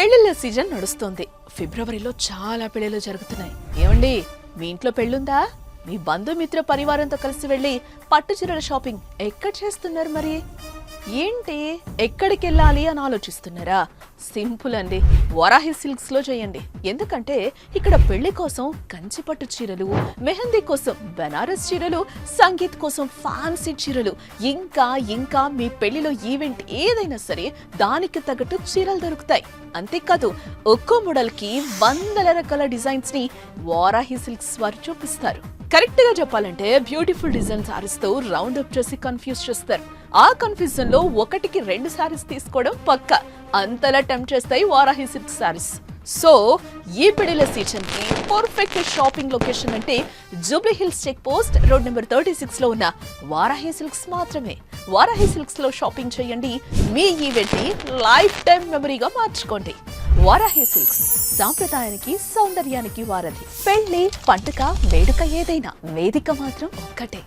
పెళ్లిళ్ళ సీజన్ నడుస్తోంది. ఫిబ్రవరిలో చాలా పెళ్లిళ్ళు జరుగుతున్నాయి. ఏమండి, మీ ఇంట్లో పెళ్ళుందా? మీ బంధుమిత్ర పరివారంతో కలిసి వెళ్లి పట్టు చీరల షాపింగ్ ఎక్కడ చేస్తున్నారు? మరి ఏంటి, ఎక్కడికి వెళ్ళాలి అని ఆలోచిస్తున్నారా? సింపుల్ అండి, వరాహి సిల్క్స్ లో చేయండి. ఎందుకంటే ఇక్కడ పెళ్లి కోసం కంచి పట్టు చీరలు, మెహందీ కోసం బెనారస్ చీరలు, సంగీత్ కోసం ఫ్యాన్సీ చీరలు, ఇంకా మీ పెళ్లిలో ఈవెంట్ ఏదైనా సరే దానికి తగ్గట్టు చీరలు దొరుకుతాయి. అంతేకాదు, ఒక్కో మోడల్ కి వందల రకాల డిజైన్స్ ని వరాహి సిల్క్స్ వారు చూపిస్తారు. కరెక్ట్ గా చెప్పాలంటే బ్యూటిఫుల్ డిజైన్ సారీస్ తో రౌండ్ అప్ చేసి కన్ఫ్యూజ్ చేస్తారు. ఆ కన్ఫ్యూజన్ లో ఒకటికి 2 సారీస్ తీసుకోవడం పక్క. అంతలా టెంప్ట్ చేస్తాయి వరాహి సిల్క్ సారీస్. సో ఈ పెళ్లిల సీజన్ కి పర్ఫెక్ట్ షాపింగ్ లొకేషన్ అంటే Jubilee Hills check post road number 36 లో ఉన్న వరాహి సిల్క్స్ మాత్రమే. వరాహి సిల్క్స్ లో షాపింగ్ చేయండి. మీ ఈవెంట్ ని లైఫ్ టైం మెమరీగా మార్చుకోండి. వరాహి సిల్క్స్ సాంప్రదాయానికి, సౌందర్యానికి వారధి. పెళ్లి, పండుగ, వేడుక ఏదైనా వేదిక మాత్రం ఒక్కటే.